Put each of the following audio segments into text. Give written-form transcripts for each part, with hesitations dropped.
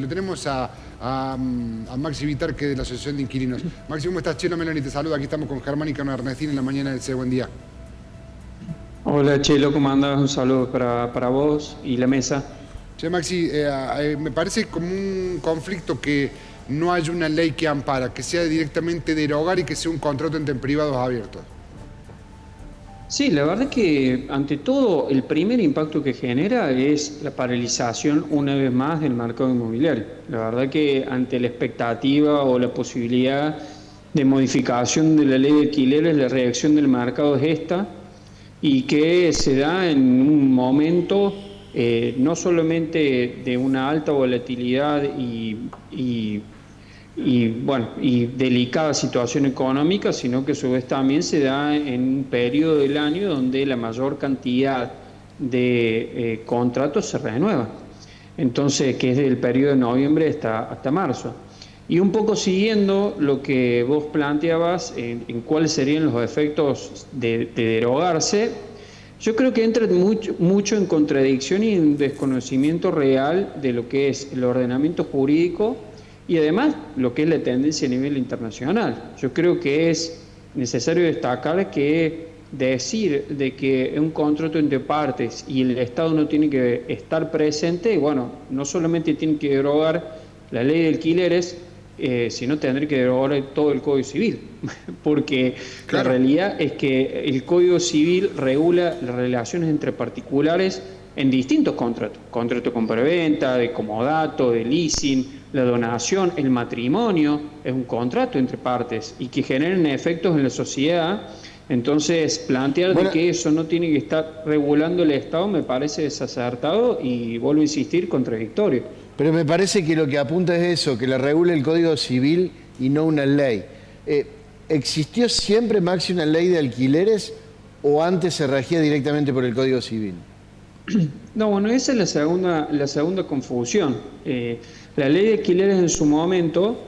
Lo tenemos a Maxi Vitarque de la Asociación de Inquilinos. Maxi, ¿cómo estás? Chelo Meloni te saluda. Aquí estamos con Germán y con Ernestina en la mañana del C. Buen día. Hola Chelo, ¿cómo andás? Un saludo para vos y la mesa. Che, Maxi, me parece como un conflicto que no haya una ley que ampara, que sea directamente derogar y que sea un contrato entre privados abiertos. Sí, la verdad que ante todo el primer impacto que genera es la paralización una vez más del mercado inmobiliario. La verdad que ante la expectativa o la posibilidad de modificación de la ley de alquileres, la reacción del mercado es esta y que se da en un momento no solamente de una alta volatilidad y delicada situación económica, sino que a su vez también se da en un periodo del año donde la mayor cantidad de contratos se renueva. Entonces, que es del periodo de noviembre hasta marzo. Y un poco siguiendo lo que vos planteabas en cuáles serían los efectos de derogarse, yo creo que entra mucho en contradicción y en desconocimiento real de lo que es el ordenamiento jurídico y además lo que es la tendencia a nivel internacional. Yo creo que es necesario destacar que decir de que un contrato entre partes y el Estado no tiene que estar presente, bueno, no solamente tiene que derogar la ley de alquileres, sino tendrá que derogar todo el Código Civil, porque Claro. la realidad es que el Código Civil regula las relaciones entre particulares en distintos contratos, contrato con preventa, de comodato, de leasing, la donación, el matrimonio, es un contrato entre partes y que generen efectos en la sociedad. Entonces, plantear de que eso no tiene que estar regulando el Estado me parece desacertado y, vuelvo a insistir, contradictorio. Pero me parece que lo que apunta es eso, que la regule el Código Civil y no una ley. ¿Existió siempre, Maxi, una ley de alquileres o antes se regía directamente por el Código Civil? No, bueno, esa es la segunda confusión. La ley de alquileres en su momento,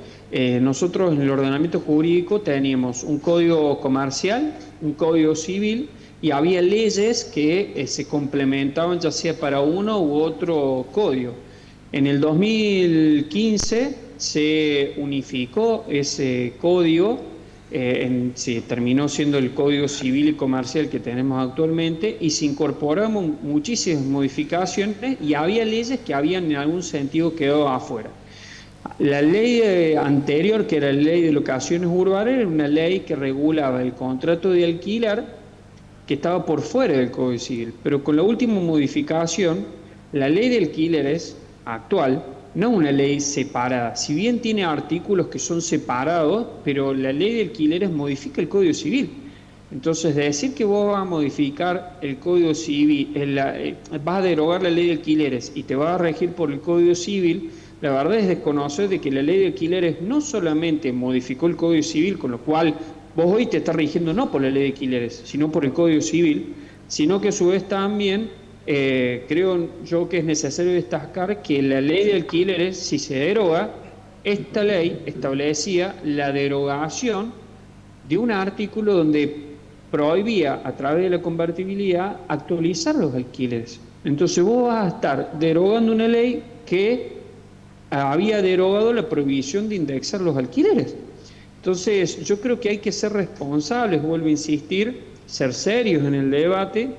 nosotros en el ordenamiento jurídico teníamos un código comercial, un código civil y había leyes que se complementaban ya sea para uno u otro código. En el 2015 se unificó ese código, se terminó siendo el Código Civil y Comercial que tenemos actualmente y se incorporaron muchísimas modificaciones y había leyes que habían en algún sentido quedado afuera. La ley anterior, que era la ley de locaciones urbanas, era una ley que regulaba el contrato de alquiler que estaba por fuera del Código Civil, pero con la última modificación, la ley de alquileres actual no es una ley separada, si bien tiene artículos que son separados, pero la ley de alquileres modifica el Código Civil. Entonces, decir que vos vas a modificar el Código Civil, vas a derogar la ley de alquileres y te vas a regir por el Código Civil, la verdad es desconocer de que la ley de alquileres no solamente modificó el Código Civil, con lo cual vos hoy te estás rigiendo no por la ley de alquileres, sino por el Código Civil, sino que a su vez también creo yo que es necesario destacar que la ley de alquileres, si se deroga, esta ley establecía la derogación de un artículo donde prohibía a través de la convertibilidad actualizar los alquileres. Entonces vos vas a estar derogando una ley que había derogado la prohibición de indexar los alquileres. Entonces yo creo que hay que ser responsables, vuelvo a insistir, ser serios en el debate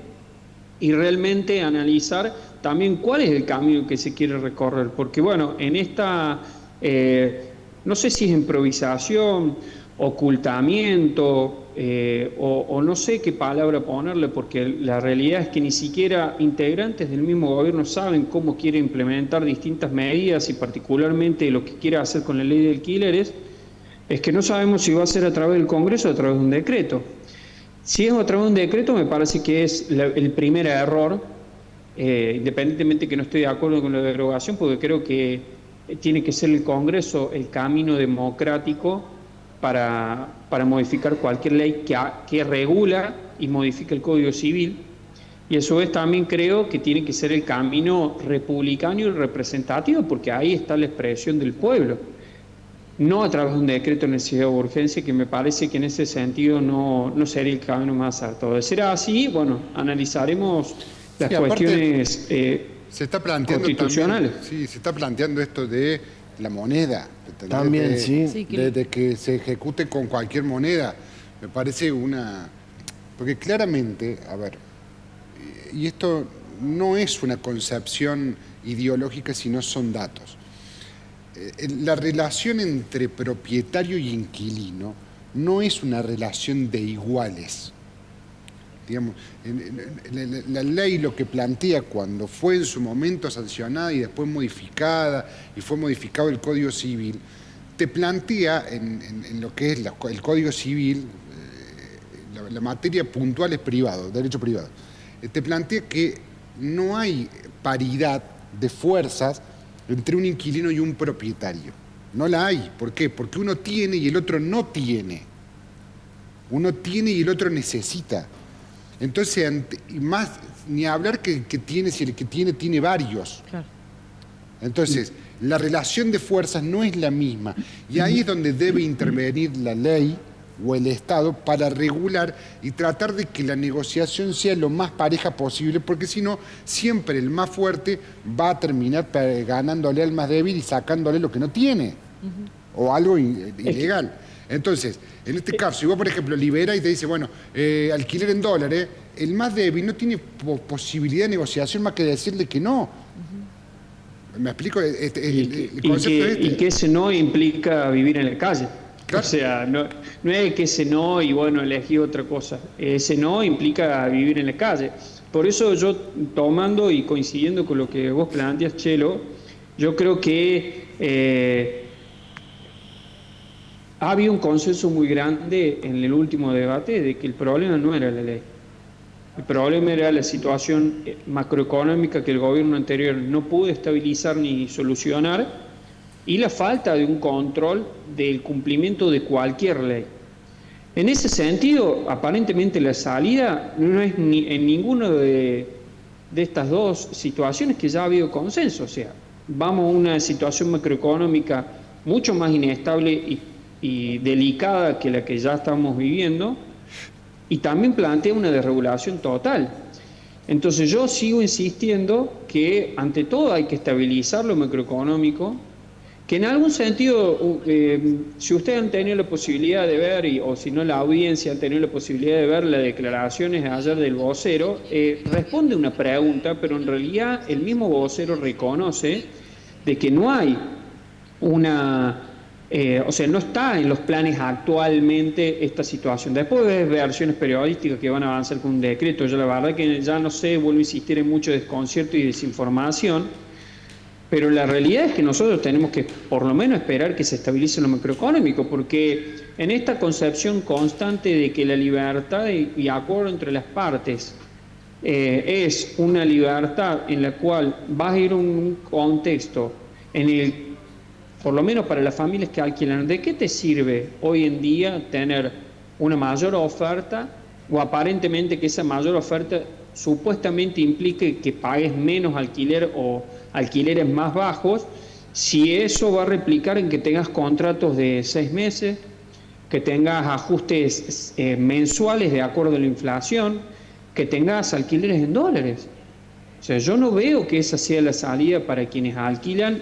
y realmente analizar también cuál es el camino que se quiere recorrer, porque bueno, en esta, no sé si es improvisación, ocultamiento, o no sé qué palabra ponerle, porque la realidad es que ni siquiera integrantes del mismo gobierno saben cómo quiere implementar distintas medidas y particularmente lo que quiere hacer con la ley de alquileres, es que no sabemos si va a ser a través del Congreso o a través de un decreto. Si es a través de un decreto, me parece que es el primer error, independientemente que no estoy de acuerdo con la derogación, porque creo que tiene que ser el Congreso el camino democrático para modificar cualquier ley que regula y modifica el Código Civil. Y a su vez también creo que tiene que ser el camino republicano y representativo, porque ahí está la expresión del pueblo. No a través de un decreto de necesidad o urgencia, que me parece que en ese sentido no sería el camino más acertado. De ser así, bueno, analizaremos las cuestiones Se está planteando constitucionales. también, sí, se está planteando esto de la moneda. También, De que se ejecute con cualquier moneda. Me parece porque claramente, a ver, y esto no es una concepción ideológica, sino son datos. La relación entre propietario y inquilino no es una relación de iguales. Digamos, la ley lo que plantea cuando fue en su momento sancionada y después modificada, y fue modificado el Código Civil, te plantea en lo que es el Código Civil, la materia puntual es privado, derecho privado, te plantea que no hay paridad de fuerzas entre un inquilino y un propietario. No la hay. ¿Por qué? Porque uno tiene y el otro no tiene. Uno tiene y el otro necesita. Entonces, más ni hablar que tiene, si el que tiene varios. Claro. Entonces, la relación de fuerzas no es la misma. Y ahí es donde debe intervenir la ley o el Estado para regular y tratar de que la negociación sea lo más pareja posible, porque si no, siempre el más fuerte va a terminar ganándole al más débil y sacándole lo que no tiene, o algo ilegal. Entonces, en este caso, si vos, por ejemplo, liberas y te dice, bueno, alquiler en dólares, el más débil no tiene posibilidad de negociación más que decirle que no. ¿Me explico? El concepto es este. Y que ese no implica vivir en la calle. Claro. O sea, no es que ese no y bueno, elegí otra cosa. Ese no implica vivir en la calle. Por eso yo, tomando y coincidiendo con lo que vos planteas, Chelo, yo creo que ha habido un consenso muy grande en el último debate de que el problema no era la ley. El problema era la situación macroeconómica que el gobierno anterior no pudo estabilizar ni solucionar, y la falta de un control del cumplimiento de cualquier ley. En ese sentido, aparentemente la salida no es en ninguna de estas dos situaciones que ya ha habido consenso. O sea, vamos a una situación macroeconómica mucho más inestable y delicada que la que ya estamos viviendo, y también plantea una desregulación total. Entonces yo sigo insistiendo que ante todo hay que estabilizar lo macroeconómico, que en algún sentido, si ustedes han tenido la posibilidad de ver, o si no la audiencia han tenido la posibilidad de ver las declaraciones ayer del vocero, responde una pregunta, pero en realidad el mismo vocero reconoce de que no hay o sea, no está en los planes actualmente esta situación. Después ves versiones periodísticas que van a avanzar con un decreto. Yo la verdad que ya no sé, vuelvo a insistir en mucho desconcierto y desinformación. Pero la realidad es que nosotros tenemos que por lo menos esperar que se estabilice lo macroeconómico, porque en esta concepción constante de que la libertad y acuerdo entre las partes es una libertad en la cual vas a ir a un contexto en el, por lo menos para las familias que alquilan, ¿de qué te sirve hoy en día tener una mayor oferta, o aparentemente que esa mayor oferta supuestamente implique que pagues menos alquiler o alquileres más bajos, si eso va a replicar en que tengas contratos de 6 meses, que tengas ajustes mensuales de acuerdo a la inflación, que tengas alquileres en dólares? O sea, yo no veo que esa sea la salida para quienes alquilan.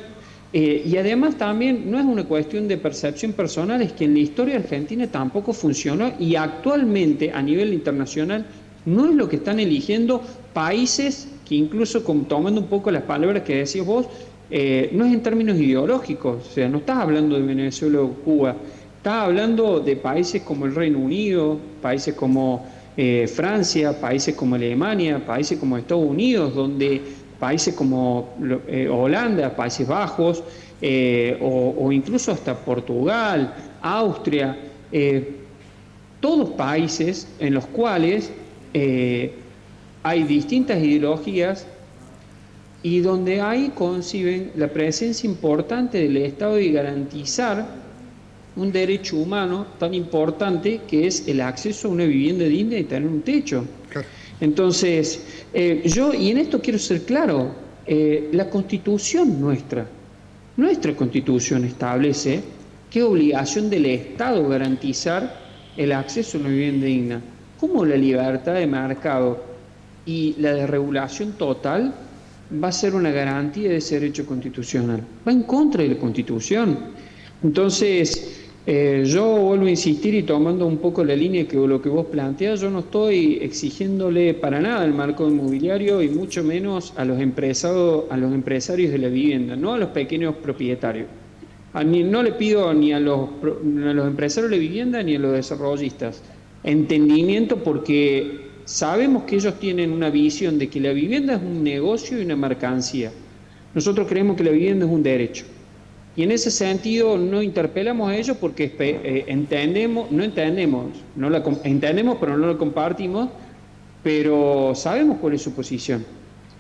Y además también no es una cuestión de percepción personal, es que en la historia argentina tampoco funcionó, y actualmente a nivel internacional no es lo que están eligiendo países que, incluso tomando un poco las palabras que decís vos, no es en términos ideológicos. O sea, no estás hablando de Venezuela o Cuba, estás hablando de países como el Reino Unido, países como Francia, países como Alemania, países como Estados Unidos, países como Holanda, Países Bajos, o incluso hasta Portugal, Austria, todos países en los cuales hay distintas ideologías y donde ahí conciben la presencia importante del Estado y garantizar un derecho humano tan importante que es el acceso a una vivienda digna y tener un techo. Claro. Entonces, y en esto quiero ser claro, la Constitución nuestra Constitución establece que es obligación del Estado garantizar el acceso a una vivienda digna. ¿Cómo la libertad de mercado y la desregulación total va a ser una garantía de ese derecho constitucional. Va en contra de la Constitución. Entonces, yo vuelvo a insistir y tomando un poco la línea que lo que vos planteás, yo no estoy exigiéndole para nada al marco inmobiliario y mucho menos a los empresarios de la vivienda, no a los pequeños propietarios. No le pido ni a los empresarios de la vivienda ni a los desarrollistas entendimiento, porque sabemos que ellos tienen una visión de que la vivienda es un negocio y una mercancía. Nosotros creemos que la vivienda es un derecho. Y en ese sentido no interpelamos a ellos porque entendemos pero no la compartimos, pero sabemos cuál es su posición.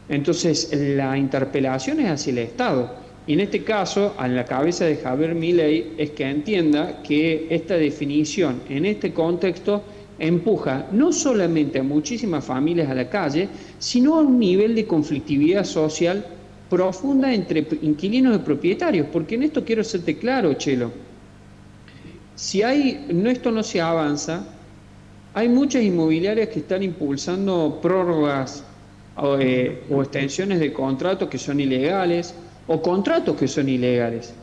Entonces la interpelación es hacia el Estado. Y en este caso, a la cabeza de Javier Milei es que entienda que esta definición en este contexto empuja no solamente a muchísimas familias a la calle, sino a un nivel de conflictividad social profunda entre inquilinos y propietarios, porque en esto quiero serte claro, Chelo. Esto no se avanza, hay muchas inmobiliarias que están impulsando prórrogas o extensiones de contratos que son ilegales, o contratos que son ilegales.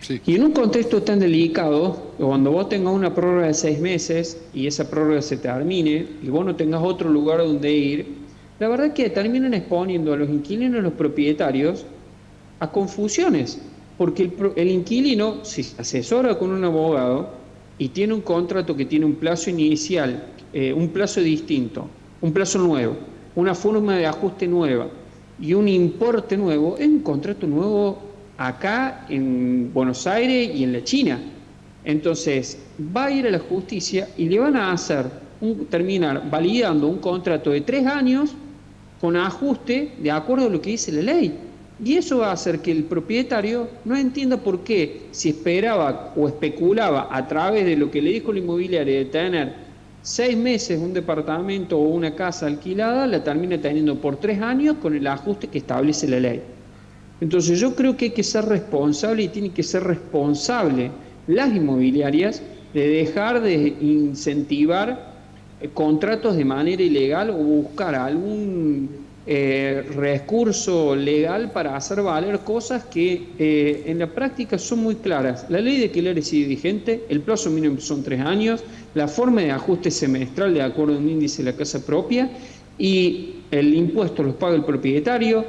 Sí. Y en un contexto tan delicado, cuando vos tengas una prórroga de 6 meses y esa prórroga se termine y vos no tengas otro lugar donde ir, la verdad es que terminan exponiendo a los inquilinos y a los propietarios a confusiones, porque el inquilino se asesora con un abogado y tiene un contrato que tiene un plazo inicial, un plazo distinto, un plazo nuevo, una forma de ajuste nueva y un importe nuevo. Es un contrato nuevo acá en Buenos Aires y en la China. Entonces va a ir a la justicia y le van a terminar validando un contrato de 3 años con ajuste de acuerdo a lo que dice la ley. Y eso va a hacer que el propietario no entienda por qué, si esperaba o especulaba a través de lo que le dijo la inmobiliaria de tener 6 meses un departamento o una casa alquilada, la termina teniendo por 3 años con el ajuste que establece la ley. Entonces yo creo que hay que ser responsable y tiene que ser responsable las inmobiliarias de dejar de incentivar contratos de manera ilegal o buscar algún recurso legal para hacer valer cosas que en la práctica son muy claras. La ley de alquileres sigue vigente, el plazo mínimo son 3 años, la forma de ajuste semestral de acuerdo a un índice de la casa propia y el impuesto los paga el propietario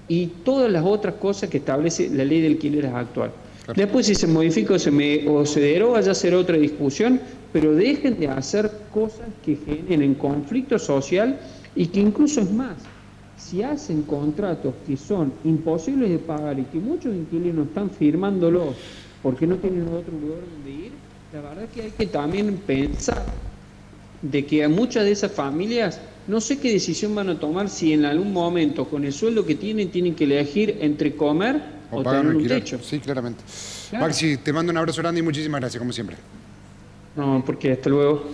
y todas las otras cosas que establece la ley de alquileres actual. Claro. Después si se modifica o se deroga ya será otra discusión, pero dejen de hacer cosas que generen conflicto social y que incluso es más, si hacen contratos que son imposibles de pagar y que muchos inquilinos están firmándolos porque no tienen otro lugar donde ir, la verdad es que hay que también pensar de que a muchas de esas familias no sé qué decisión van a tomar si en algún momento con el sueldo que tienen que elegir entre comer o tener un techo. Sí, claramente. Claro. Maxi, te mando un abrazo grande y muchísimas gracias, como siempre. No, porque hasta luego.